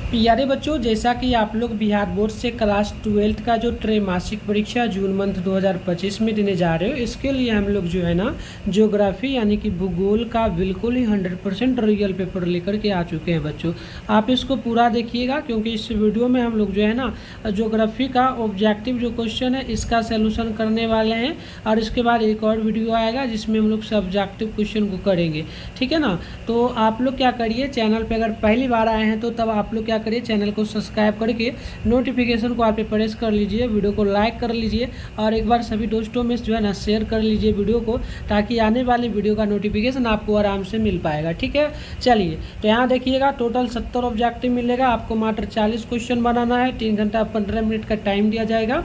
प्यारे बच्चों, जैसा कि आप लोग बिहार बोर्ड से क्लास 12th का जो त्रैमासिक परीक्षा जून मंथ 2025 में देने जा रहे हो, इसके लिए हम लोग जो है ना ज्योग्राफी यानी कि भूगोल का बिल्कुल ही 100% रियल पेपर लेकर के आ चुके हैं बच्चों। आप इसको पूरा देखिएगा, क्योंकि इस वीडियो में हम लोग जो है ना ज्योग्राफी का ऑब्जेक्टिव जो क्वेश्चन है इसका सोल्यूशन करने वाले हैं, और इसके बाद एक और वीडियो आएगा जिसमें हम लोग सब्जेक्टिव क्वेश्चन को करेंगे। ठीक है ना। तो आप लोग क्या करिए, चैनल पर अगर पहली बार आए हैं तो तब आप लोग क्या करिए, चैनल को सब्सक्राइब करके नोटिफिकेशन को आप पे प्रेस कर लीजिए, वीडियो को लाइक कर लीजिए, और एक बार सभी दोस्तों में जो है ना शेयर कर लीजिए वीडियो को, ताकि आने वाली वीडियो का नोटिफिकेशन आपको आराम से मिल पाएगा। ठीक है, चलिए तो यहाँ देखिएगा, टोटल 70 ऑब्जेक्टिव मिलेगा आपको। मात्र 40 क्वेश्चन बनाना है, 3 घंटा 15 मिनट का टाइम दिया जाएगा।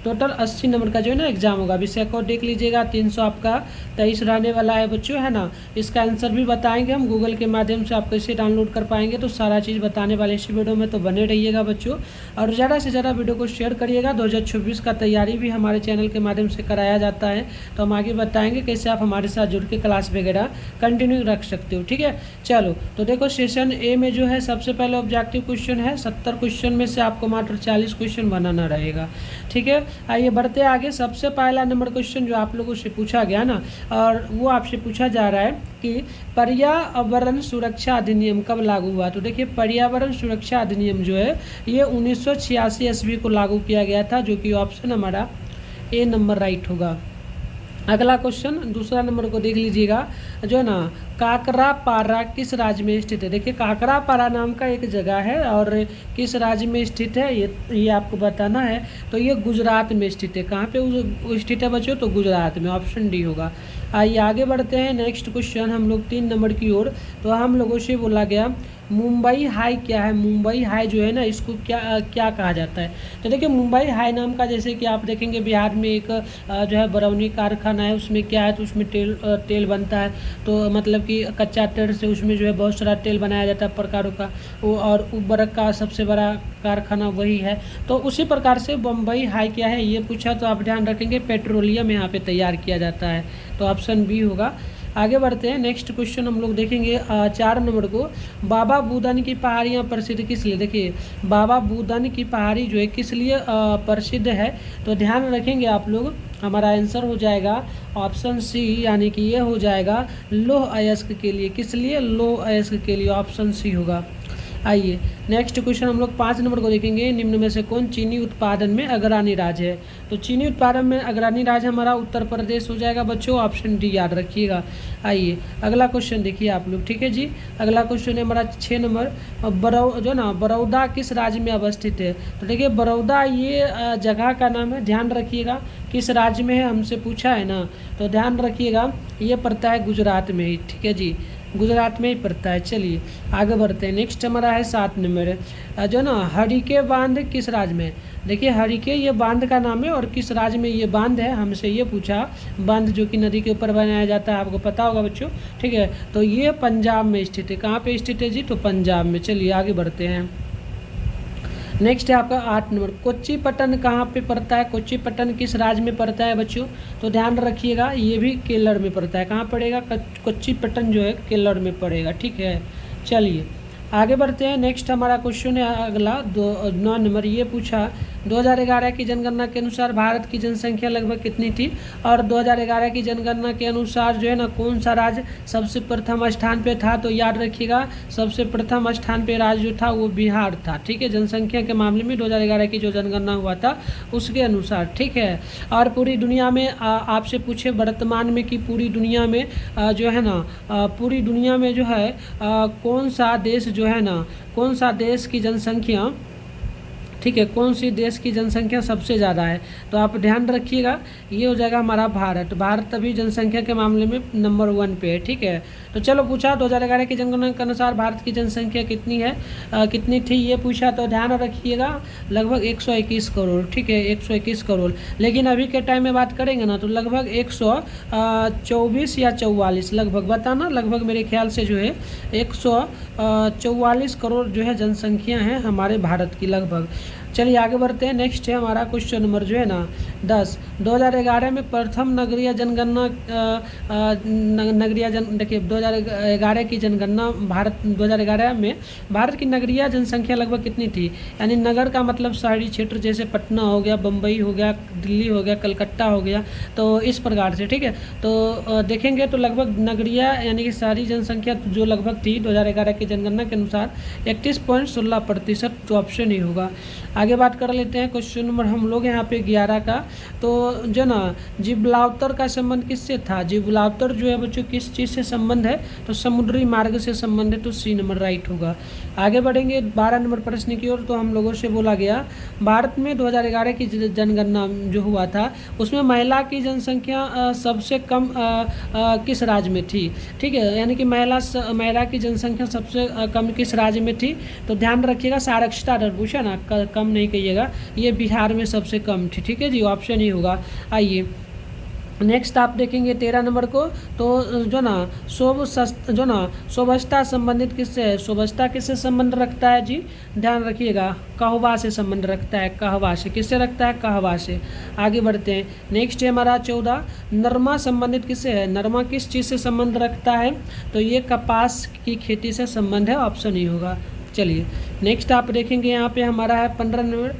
टोटल 80 नंबर का जो है ना एग्जाम होगा। विषय को देख लीजिएगा, 300 आपका 23 रहने वाला है बच्चों, है ना। इसका आंसर भी बताएंगे हम गूगल के माध्यम से, आप कैसे डाउनलोड कर पाएंगे, तो सारा चीज़ बताने वाले इस वीडियो में, तो बने रहिएगा बच्चों। और ज़्यादा से ज़्यादा वीडियो को शेयर करिएगा। 2024 का तैयारी भी हमारे चैनल के माध्यम से कराया जाता है, तो हम आगे बताएंगे कैसे आप हमारे साथ जुड़ के क्लास वगैरह कंटिन्यू रख सकते हो। ठीक है, चलो तो देखो, सेशन ए में जो है सबसे पहले ऑब्जेक्टिव क्वेश्चन है। 70 क्वेश्चन में से आपको मात्र 40 क्वेश्चन बनाना रहेगा। ठीक है, आइए बढ़ते आगे। सबसे पहला नंबर क्वेश्चन जो आप लोगों से पूछा गया ना, और वो आपसे पूछा जा रहा है कि पर्यावरण सुरक्षा अधिनियम कब लागू हुआ। तो देखिए, पर्यावरण सुरक्षा अधिनियम जो है ये 1986 ईस्वी को लागू किया गया था, जो कि ऑप्शन हमारा ए नंबर राइट होगा। अगला क्वेश्चन, दूसरा नंबर को देख लीजिएगा, जो है ना काकरापारा किस राज्य में स्थित है। देखिए, काकरापारा नाम का एक जगह है, और किस राज्य में स्थित है ये आपको बताना है। तो ये गुजरात में स्थित है। कहाँ पे स्थित है बच्चों, तो गुजरात में, ऑप्शन डी होगा। आइए आगे बढ़ते हैं। नेक्स्ट क्वेश्चन हम लोग 3 नंबर की ओर। तो हम लोगों से बोला गया मुंबई हाई क्या है। मुंबई हाई जो है ना, इसको क्या कहा जाता है। तो देखिए, मुंबई हाई नाम का, जैसे कि आप देखेंगे बिहार में एक जो है बरौनी कारखाना है, उसमें क्या है, तो उसमें तेल बनता है। तो मतलब कि कच्चा तेल से उसमें जो है बहुत सारा तेल बनाया जाता है प्रकारों का, वो और उर्वरक का सबसे बड़ा कारखाना वही है। तो उसी प्रकार से मुंबई हाई क्या है ये पूछा, तो आप ध्यान रखेंगे पेट्रोलियम यहाँ पे तैयार किया जाता है, तो ऑप्शन बी होगा। आगे बढ़ते हैं। नेक्स्ट क्वेश्चन हम लोग देखेंगे 4 नंबर को। बाबा बुदन की पहाड़ियाँ प्रसिद्ध किस लिए। देखिए, बाबा बुदन की पहाड़ी जो है किस लिए प्रसिद्ध है, तो ध्यान रखेंगे आप लोग, हमारा आंसर हो जाएगा ऑप्शन सी, यानी कि ये हो जाएगा लौह अयस्क के लिए। किस लिए, लौह अयस्क के लिए, ऑप्शन सी होगा। आइए नेक्स्ट क्वेश्चन हम लोग 5 नंबर को देखेंगे। निम्न में से कौन चीनी उत्पादन में अग्रणी राज्य है। तो चीनी उत्पादन में अग्रणी राज्य हमारा उत्तर प्रदेश हो जाएगा बच्चों, ऑप्शन डी याद रखिएगा। आइए अगला क्वेश्चन देखिए आप लोग। ठीक है जी, अगला क्वेश्चन है हमारा 6 नंबर। बड़ौदा किस राज्य में अवस्थित है। तो देखिए, बड़ौदा ये जगह का नाम है, ध्यान रखिएगा किस राज्य में है, हमसे पूछा है ना, तो ध्यान रखिएगा ये पड़ता है गुजरात में ही। ठीक है जी, गुजरात में ही पड़ता है। चलिए आगे बढ़ते हैं। नेक्स्ट हमारा है 7 नंबर, जो ना हरिके बांध किस राज्य में। देखिए, हरिके ये बांध का नाम है, और किस राज्य में ये बांध है, हमसे ये पूछा। बांध जो कि नदी के ऊपर बनाया जाता है, आपको पता होगा बच्चों। ठीक है, तो ये पंजाब में स्थित है। कहाँ पे स्थित है जी, तो पंजाब में। चलिए आगे बढ़ते हैं। नेक्स्ट है आपका 8 नंबर, कोच्चिपट्टन कहाँ पे पड़ता है। कोच्चिपट्टन किस राज्य में पड़ता है बच्चों, तो ध्यान रखिएगा ये भी केरल में पड़ता है। कहाँ पड़ेगा, कोच्चिपट्टन जो है केरल में पड़ेगा। ठीक है, चलिए आगे बढ़ते हैं। नेक्स्ट हमारा क्वेश्चन है अगला 9 नंबर। ये पूछा 2011 की जनगणना के अनुसार भारत की जनसंख्या लगभग कितनी थी, और 2011 की जनगणना के अनुसार जो है ना कौन सा राज्य सबसे प्रथम स्थान पे था। तो याद रखिएगा, सबसे प्रथम स्थान पे राज्य जो था वो बिहार था। ठीक है, जनसंख्या के मामले में 2011 की जो जनगणना हुआ था उसके अनुसार। ठीक है, और पूरी दुनिया में आपसे पूछे वर्तमान में कि पूरी दुनिया में जो है ना पूरी दुनिया में जो है कौन सा देश जो है ना, कौन सा देश की जनसंख्या, ठीक है, कौन सी देश की जनसंख्या सबसे ज़्यादा है, तो आप ध्यान रखिएगा ये हो जाएगा हमारा भारत। भारत अभी जनसंख्या के मामले में नंबर 1 पे है। ठीक है, तो चलो पूछा 2011 की जनगणना के अनुसार भारत की जनसंख्या कितनी है, कितनी थी ये पूछा, तो ध्यान रखिएगा लगभग 121 करोड़। ठीक है, 121 करोड़। लेकिन अभी के टाइम में बात करेंगे ना, तो लगभग 124 या 44 लगभग, बताना लगभग मेरे ख्याल से जो है 144 करोड़ जो है जनसंख्या है हमारे भारत की लगभग। चलिए आगे बढ़ते हैं। नेक्स्ट है हमारा क्वेश्चन नंबर जो है ना 10। 2011 में प्रथम नगरीय जनगणना देखिए 2011 की जनगणना भारत 2011 में भारत की नगरीय जनसंख्या लगभग कितनी थी, यानी नगर का मतलब शहरी क्षेत्र जैसे पटना हो गया, बम्बई हो गया, दिल्ली हो गया, कलकत्ता हो गया, तो इस प्रकार से, ठीक है। तो देखेंगे तो लगभग नगरीय यानी कि शहरी जनसंख्या जो लगभग थी 2011 की जनगणना के अनुसार 31.16%, तो ऑप्शन ही होगा। आगे बात कर लेते हैं क्वेश्चन नंबर हम लोग यहाँ पे 11 का। तो जो ना जिब्राल्टर का संबंध किससे था, जिब्राल्टर जो है बच्चों किस चीज़ से संबंध है, तो समुद्री मार्ग से संबंध है, तो सी नंबर राइट होगा। आगे बढ़ेंगे 12 नंबर प्रश्न की ओर। तो हम लोगों से बोला गया भारत में 2011 की जनगणना जो हुआ था उसमें महिला की जनसंख्या सबसे कम किस राज्य में थी, ठीक है, यानी कि महिला की जनसंख्या सबसे कम किस राज्य में थी, तो ध्यान रखिएगा साक्षरता दर पूछा ना, कम नहीं कहिएगा, ये बिहार में सबसे कम थी, ठीक है जी, ऑप्शन ही होगा। आइए नेक्स्ट आप देखेंगे 13 नंबर को। तो जो ना शोभस्ता संबंधित किससे है, शोभस्ता किससे संबंध रखता है जी, ध्यान रखिएगा कहवा से संबंध रखता है, कहवा से, किससे रखता है, कहवा से। आगे बढ़ते हैं। नेक्स्ट है हमारा 14 नरमा संबंधित किससे है, नरमा किस चीज़ से संबंध रखता है, तो ये कपास की खेती से संबंध है, ऑप्शन ही होगा। चलिए नेक्स्ट आप देखेंगे यहाँ पे हमारा है 15 नंबर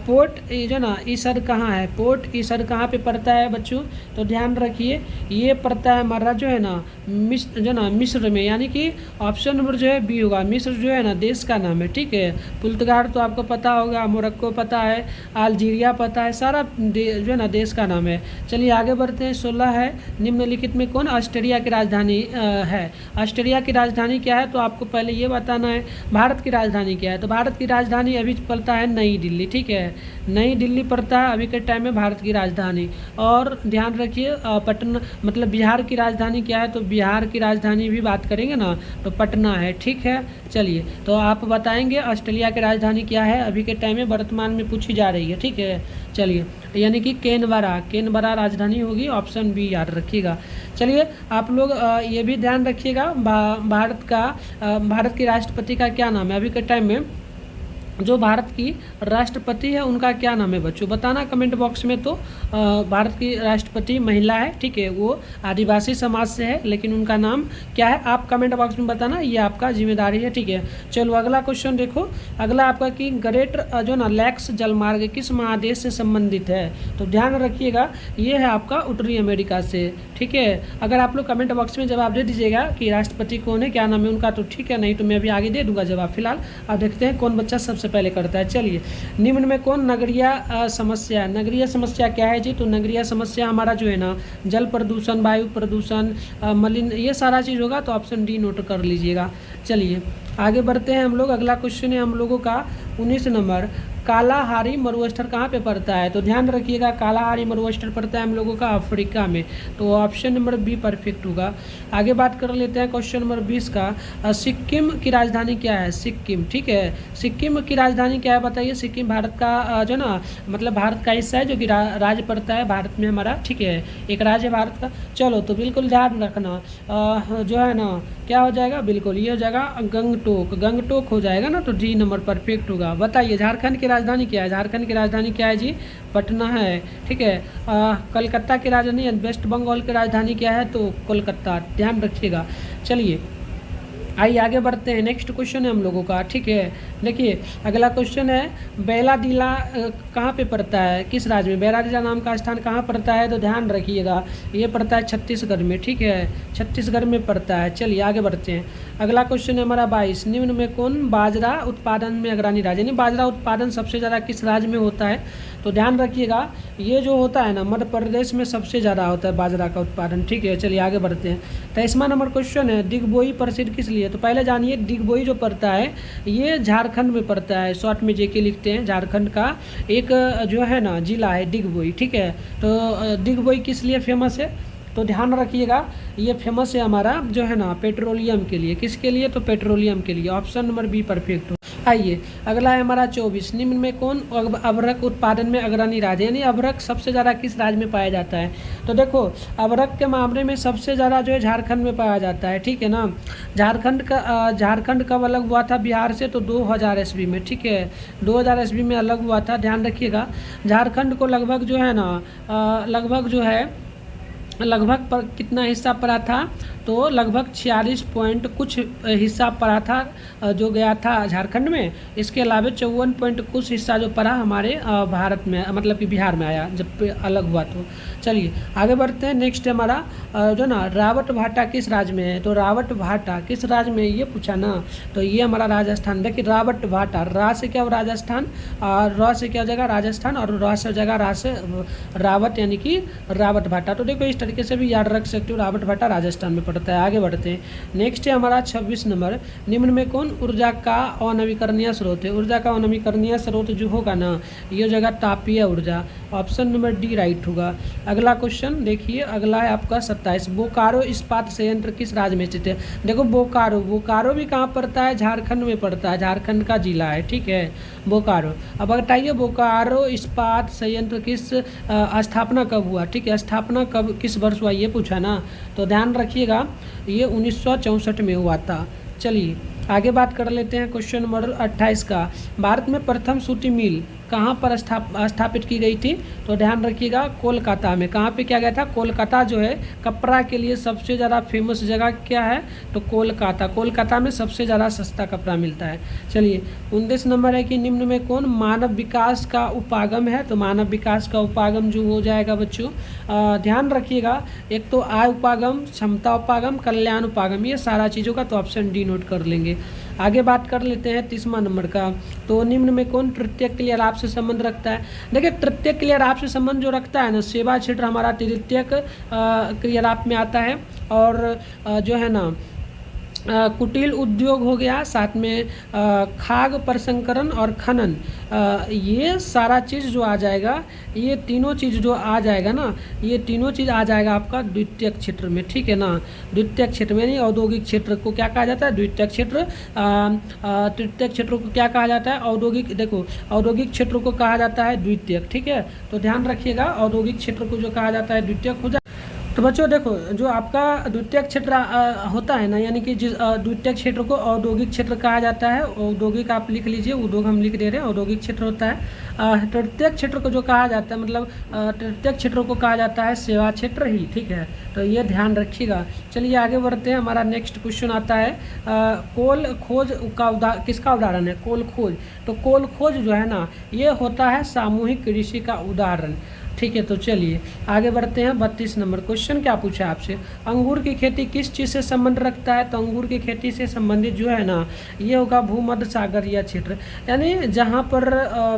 पोर्ट जो ना ईसर कहाँ है, पोर्ट ईसर कहाँ पे पड़ता है बच्चों, तो ध्यान रखिए ये पड़ता है हमारा जो है ना मिस्र में, यानी कि ऑप्शन नंबर जो है बी होगा। मिस्र जो है ना देश का नाम है, ठीक है। पुर्तगाल तो आपको पता होगा, मोरक्को पता है, अल्जीरिया पता है, सारा जो है ना देश का नाम है। चलिए आगे बढ़ते हैं। 16 है निम्नलिखित में कौन ऑस्ट्रेलिया की राजधानी है, ऑस्ट्रेलिया की राजधानी क्या है, तो आपको पहले ये बताना है भारत की राजधानी क्या है, तो भारत की राजधानी अभी पड़ता है नई दिल्ली, ठीक है, नई दिल्ली पड़ता है अभी के टाइम में भारत की राजधानी। और ध्यान रखिए पटना मतलब बिहार की राजधानी क्या है, तो बिहार की राजधानी भी बात करेंगे ना तो पटना है, ठीक है। चलिए तो आप बताएंगे ऑस्ट्रेलिया की राजधानी क्या है, अभी के टाइम में वर्तमान में पूछी जा रही है, ठीक है। चलिए यानी कि केनबरा राजधानी होगी, ऑप्शन बी याद रखिएगा। चलिए आप लोग ये भी ध्यान रखिएगा भारत की राष्ट्रपति का क्या नाम है, अभी के टाइम में जो भारत की राष्ट्रपति है उनका क्या नाम है बच्चों, बताना कमेंट बॉक्स में। तो भारत की राष्ट्रपति महिला है, ठीक है, वो आदिवासी समाज से है, लेकिन उनका नाम क्या है आप कमेंट बॉक्स में बताना, ये आपका जिम्मेदारी है, ठीक है। चलो अगला क्वेश्चन देखो। अगला आपका कि ग्रेट जो ना लैक्स जलमार्ग किस महादेश से संबंधित है, तो ध्यान रखिएगा ये है आपका उत्तरी अमेरिका से, ठीक है। अगर आप लोग कमेंट बॉक्स में जवाब दे दीजिएगा कि राष्ट्रपति कौन है, क्या नाम है उनका, तो ठीक है, नहीं तो मैं अभी आगे दे दूंगा जवाब। फिलहाल अब देखते हैं कौन बच्चा सबसे पहले करता है। चलिए निम्न में कौन नगरीय समस्या, नगरीय समस्या क्या है जी, तो नगरीय समस्या हमारा जो है ना जल प्रदूषण, वायु प्रदूषण, मलिन, ये सारा चीज़ होगा, तो ऑप्शन डी नोट कर लीजिएगा। चलिए आगे बढ़ते हैं हम लोग। अगला क्वेश्चन है हम लोगों का 19 नंबर कालाहारी मरुस्थल कहाँ पे पड़ता है, तो ध्यान रखिएगा कालाहारी मरुस्थल पड़ता है हम लोगों का अफ्रीका में, तो ऑप्शन नंबर बी परफेक्ट होगा। आगे बात कर लेते हैं क्वेश्चन नंबर 20 का। सिक्किम की राजधानी क्या है, सिक्किम, ठीक है, सिक्किम की राजधानी क्या है बताइए। सिक्किम भारत का जो ना मतलब भारत का हिस्सा है जो कि राज्य पड़ता है भारत में हमारा, ठीक है, एक राज्य है भारत का। चलो तो बिल्कुल ध्यान रखना जो है ना क्या हो जाएगा, बिल्कुल ये हो जाएगा गंगटोक हो जाएगा ना, तो डी नंबर परफेक्ट होगा। बताइए झारखंड की राजधानी क्या है, झारखंड की राजधानी क्या है जी, पटना है, ठीक है। कलकत्ता की राजधानी वेस्ट बंगाल की राजधानी क्या है, तो कोलकाता, ध्यान रखिएगा। चलिए आइए आगे बढ़ते हैं। नेक्स्ट क्वेश्चन है हम लोगों का, ठीक है। देखिए अगला क्वेश्चन है बैलाडीला कहाँ पे पड़ता है, किस राज्य में, बैलाडीला नाम का स्थान कहाँ पड़ता है, तो ध्यान रखिएगा ये पड़ता है छत्तीसगढ़ में, ठीक है, छत्तीसगढ़ में पड़ता है। चलिए आगे बढ़ते हैं। अगला क्वेश्चन है हमारा 22 निम्न में कौन बाजरा उत्पादन में अग्रणी राज्य, यानी बाजरा उत्पादन सबसे ज़्यादा किस राज्य में होता है, तो ध्यान रखिएगा ये जो होता है ना मध्य प्रदेश में सबसे ज़्यादा होता है बाजरा का उत्पादन, ठीक है। चलिए आगे बढ़ते हैं। 23वां नंबर क्वेश्चन है दिग्बोई प्रसिद्ध किस लिए, तो पहले जानिए दिग्बोई जो पड़ता है ये झारखंड में पड़ता है, शॉर्ट में जेके लिखते हैं, झारखंड का एक जो है ना जिला है दिग्बोई, ठीक है। तो दिग्बोई किस लिए फेमस है, तो ध्यान रखिएगा ये फेमस है हमारा जो है ना पेट्रोलियम के लिए, किसके लिए, तो पेट्रोलियम के लिए, ऑप्शन नंबर बी परफेक्ट हो। आइए अगला है हमारा 24, निम्न में कौन अभ्रक उत्पादन में अग्रणी राज्य, यानी अभ्रक सबसे ज़्यादा किस राज्य में पाया जाता है। तो देखो अभ्रक के मामले में सबसे ज़्यादा जो है झारखंड में पाया जाता है, ठीक है ना। झारखंड कब अलग हुआ था बिहार से, तो 2000 ईस्वी में, ठीक है, 2000 ईस्वी में अलग हुआ था, ध्यान रखिएगा। झारखंड को लगभग जो है ना लगभग पर कितना हिस्सा पड़ा था, तो लगभग 46 पॉइंट कुछ हिस्सा पड़ा था जो गया था झारखंड में। इसके अलावा 54 पॉइंट कुछ हिस्सा जो पड़ा हमारे भारत में, मतलब कि बिहार में आया जब अलग हुआ। तो चलिए आगे बढ़ते हैं। नेक्स्ट हमारा जो ना रावट भाटा किस राज्य में है, तो रावट भाटा किस राज्य में, ये पूछा ना, तो ये हमारा राजस्थान। देखिए रावट भाटा, रा से क्या राजस्थान, और र से क्या जगह राजस्थान, और र से जगह रा से रावट, यानी कि रावट भाटा। तो देखो इस तरीके से भी याद रख सकते हो, रावट भाटा राजस्थान में पड़ता है। आगे बढ़ते हैं। नेक्स्ट है हमारा 26 नंबर, निम्न में कौन ऊर्जा का अनवीकरणीय स्रोत है। ऊर्जा का अनवीकरणीय स्रोत जो होगा ना, ये जगह तापीय ऊर्जा, ऑप्शन नंबर डी राइट होगा। अगला क्वेश्चन देखिए, अगला है आपका 27, बोकारो इस्पात संयंत्र किस राज्य में स्थित है। देखो बोकारो भी कहाँ पड़ता है, झारखंड में पड़ता है, झारखंड का जिला है, ठीक है, बोकारो। अब बताइए बोकारो इस्पात संयंत्र किस स्थापना कब हुआ, ठीक है, स्थापना कब किस वर्ष हुआ ये पूछा ना, तो ध्यान रखिएगा ये 1964 में हुआ था। चलिए आगे बात कर लेते हैं क्वेश्चन नंबर 28 का। भारत में प्रथम सूती मिल कहाँ पर स्थापित की गई थी, तो ध्यान रखिएगा कोलकाता में। कहाँ पे किया गया था, कोलकाता जो है कपड़ा के लिए सबसे ज़्यादा फेमस जगह क्या है, तो कोलकाता में सबसे ज़्यादा सस्ता कपड़ा मिलता है। चलिए 29 नंबर है कि निम्न में कौन मानव विकास का उपागम है, तो मानव विकास का उपागम जो हो जाएगा बच्चों, ध्यान रखिएगा, एक तो आय उपागम, क्षमता उपागम, कल्याण उपागम, ये सारा चीज़ों का तो ऑप्शन डी नोट कर लेंगे। आगे बात कर लेते हैं 30वां नंबर का, तो निम्न में कौन तृतीय क्रियालाप से संबंध रखता है। देखिए तृतीय क्रियालाप से संबंध जो रखता है ना, सेवा क्षेत्र हमारा तृतीय क्रियालाप में आता है, और जो है ना कुटीर उद्योग हो गया, साथ में खाद्य प्रसंस्करण और खनन, ये सारा चीज़ जो आ जाएगा, ये तीनों चीज़ जो आ जाएगा ना, ये तीनों चीज़ आ जाएगा आपका द्वितीयक क्षेत्र में, ठीक है ना। द्वितीयक क्षेत्र में, यानी औद्योगिक क्षेत्र को क्या कहा जाता है, द्वितीयक क्षेत्र। तृतीयक क्षेत्र को क्या कहा जाता है, औद्योगिक। देखो औद्योगिक क्षेत्र को कहा जाता है द्वितीयक, ठीक है, तो ध्यान रखिएगा औद्योगिक क्षेत्र को जो कहा जाता है द्वितीयक हो जाए। तो बच्चों देखो जो आपका द्वितीयक क्षेत्र होता है ना, यानी कि जिस द्वितीयक क्षेत्र को औद्योगिक क्षेत्र कहा जाता है, औद्योगिक आप लिख लीजिए, उद्योग हम लिख दे रहे हैं, औद्योगिक क्षेत्र होता है। तृतीयक क्षेत्र को जो कहा जाता है, मतलब तृतीयक क्षेत्र को कहा जाता है सेवा क्षेत्र ही, ठीक है, तो ये ध्यान रखिएगा। चलिए आगे बढ़ते हैं। हमारा नेक्स्ट क्वेश्चन आता है कोल खोज का किसका उदाहरण है, कोल खोज। तो कोल खोज जो है ना, ये होता है सामूहिक कृषि का उदाहरण, ठीक है। तो चलिए आगे बढ़ते हैं। 32 नंबर क्वेश्चन क्या पूछा है आपसे, अंगूर की खेती किस चीज़ से संबंध रखता है, तो अंगूर की खेती से संबंधित जो है ना, ये होगा भूमध्य सागरीय क्षेत्र, यानी जहाँ पर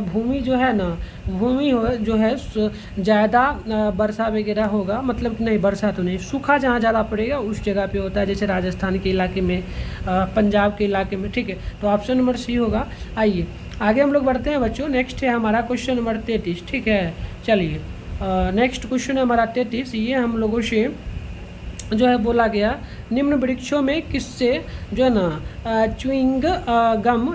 भूमि जो है ना, भूमि जो है ज़्यादा वर्षा वगैरह होगा, मतलब नहीं वर्षा तो नहीं, सूखा जहाँ ज़्यादा पड़ेगा उस जगह पे होता है, जैसे राजस्थान के इलाके में, पंजाब के इलाके में, ठीक है, तो ऑप्शन नंबर सी होगा। आइए आगे हम लोग बढ़ते हैं बच्चों। नेक्स्ट है हमारा क्वेश्चन नंबर 33, ठीक है। चलिए नेक्स्ट क्वेश्चन है हमारा 33, ये हम लोगों से जो है बोला गया, निम्न वृक्षों में किससे जो है ना च्युइंगम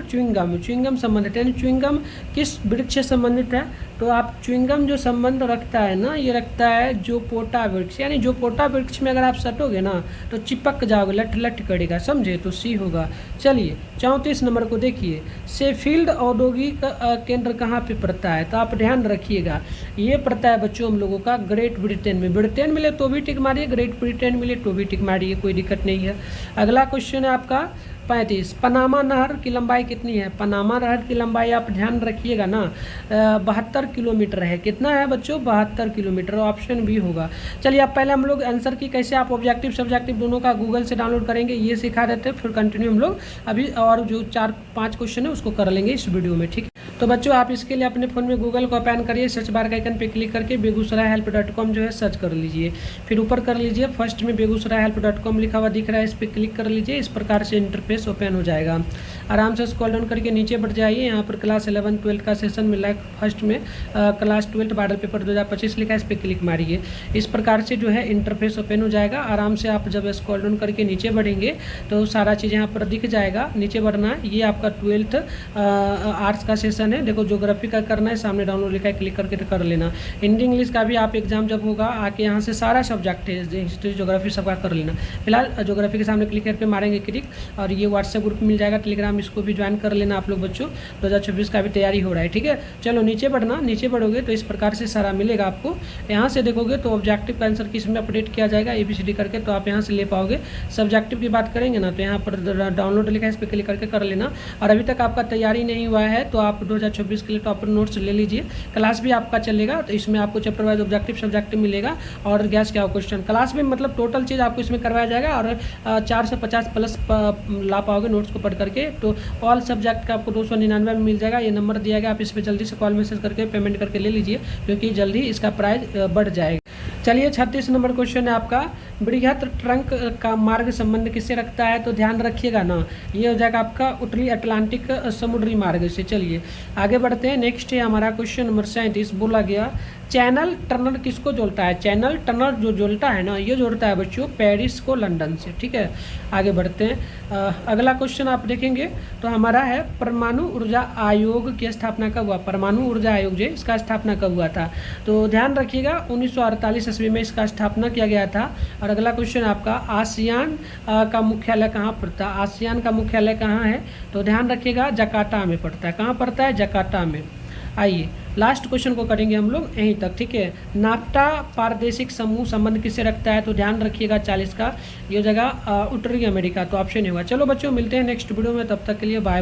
संबंधित है, यानी च्युइंगम किस वृक्ष से संबंधित है, तो आप च्युइंगम जो संबंध रखता है ना, ये रखता है जो पोटा वृक्ष, यानी जो पोटा वृक्ष में अगर आप सटोगे ना तो चिपक जाओगे, लट लट करेगा, समझे, तो सी होगा। चलिए 34 नंबर को देखिए, शेफील्ड औद्योगिक केंद्र कहाँ पे पड़ता है, तो आप ध्यान रखिएगा, ये पड़ता है बच्चों हम लोगों का ग्रेट ब्रिटेन में। ब्रिटेन मिले तो भी टिक मारिए, ग्रेट ब्रिटेन मिले तो भी टिक मारिए, कोई दिक्कत नहीं है। अगला क्वेश्चन है आपका 35, पनामा नहर की लंबाई कितनी है। पनामा नहर की लंबाई आप ध्यान रखिएगा ना, 72 किलोमीटर है। कितना है बच्चों, 72 किलोमीटर, ऑप्शन बी होगा। चलिए अब पहले हम लोग आंसर की कैसे आप ऑब्जेक्टिव सब्जेक्टिव दोनों का गूगल से डाउनलोड करेंगे, ये सिखा देते हैं, फिर कंटिन्यू हम लोग अभी और जो 4-5 क्वेश्चन है उसको कर लेंगे इस वीडियो में, ठीक है। तो बच्चों आप इसके लिए अपने फ़ोन में गूगल को ओपन करिए, सर्च बार के आइकन पे क्लिक करके बेगूसरायhelp.com जो है सर्च कर लीजिए, फिर ऊपर कर लीजिए, फर्स्ट में बेगूसरायhelp.com लिखा हुआ दिख रहा है, इस पर क्लिक कर लीजिए, इस प्रकार से इंटरफेस ओपन हो जाएगा। आराम से स्क्रॉल डाउन करके नीचे बढ़ जाइए। यहाँ पर क्लास 11-12 का सेशन मिला है फर्स्ट में, क्लास 12 मॉडल पेपर 2025 लिखा है, इस पर क्लिक मारिए। इस प्रकार से जो है इंटरफेस ओपन हो जाएगा। आराम से आप जब स्क्रॉल डाउन करके नीचे बढ़ेंगे तो सारा चीज़ यहाँ पर दिख जाएगा। नीचे बढ़ना है, ये आपका 12th आर्ट्स का सेशन है। देखो ज्योग्राफी का करना है, सामने डाउनलोड लिखा है, क्लिक करके कर लेना। हिंदी इंग्लिश का भी आप एग्जाम जब होगा आके यहाँ से सारा सब्जेक्ट है, हिस्ट्री ज्योग्राफी सबका कर लेना। फिलहाल ज्योग्राफी के सामने क्लिक करके मारेंगे क्लिक, और ये व्हाट्सएप ग्रुप मिल जाएगा टेलीग्राम, इसको भी ज्वाइन कर लेना आप लोग बच्चों। 2026 का भी तैयारी हो रहा है, ठीक है। चलो नीचे बढ़ना, नीचे बढ़ोगे तो इस प्रकार से सारा मिलेगा आपको। यहाँ से देखोगे तो ऑब्जेक्टिव का आंसर किस में अपडेट किया जाएगा ABCD करके, तो आप यहाँ से ले पाओगे। सब्जेक्टिव की बात करेंगे ना तो यहाँ पर डाउनलोड लिखा है, इस पर क्लिक करके कर लेना। और अभी तक आपका तैयारी नहीं हुआ है तो आप 2026 के लिए टॉपर नोट्स ले लीजिए। क्लास भी आपका चलेगा, तो इसमें आपको चैप्टर वाइज ऑब्जेक्टिव सब्जेक्टिव मिलेगा और गैस क्या क्वेश्चन क्लास में, मतलब टोटल चीज़ आपको इसमें करवाया जाएगा। और 450 प्लस ला पाओगे नोट्स को पढ़ करके। तो ऑल सब्जेक्ट का आपको 299 में मिल जाएगा। ये नंबर दिया गया, आप इस पर जल्दी से कॉल मैसेज करके पेमेंट करके ले लीजिए, क्योंकि जल्दी इसका प्राइस बढ़ जाएगा। चलिए 36 नंबर क्वेश्चन है आपका, बृहत ट्रंक का मार्ग संबंध किससे रखता है, तो ध्यान रखिएगा ना, ये हो जाएगा आपका उत्तरी अटलांटिक समुद्री मार्ग से। चलिए आगे बढ़ते हैं। नेक्स्ट है हमारा क्वेश्चन नंबर 37, बोला गया चैनल टनल किसको जोड़ता है। चैनल टनल जो जोड़ता है ना, ये जोड़ता है बच्चों पेरिस को लंदन से, ठीक है। आगे बढ़ते हैं। अगला क्वेश्चन आप देखेंगे तो हमारा है परमाणु ऊर्जा आयोग की स्थापना कब हुआ। परमाणु ऊर्जा आयोग जो है इसका स्थापना कब हुआ था, तो ध्यान रखिएगा 1948 ईस्वी में इसका स्थापना किया गया था। और अगला क्वेश्चन आपका आसियान का मुख्यालय कहाँ पड़ता है। आसियान का मुख्यालय कहाँ है, तो ध्यान रखिएगा जकार्ता में पड़ता है। कहाँ पड़ता है, जकार्ता में। आइए लास्ट क्वेश्चन को करेंगे हम लोग यहीं तक, ठीक है। नाफ्टा पारदेशिक समूह संबंध किससे रखता है, तो ध्यान रखिएगा 40 का, ये जगह उत्तरी अमेरिका, तो ऑप्शन होगा। चलो बच्चों मिलते हैं नेक्स्ट वीडियो में, तब तक के लिए बाय।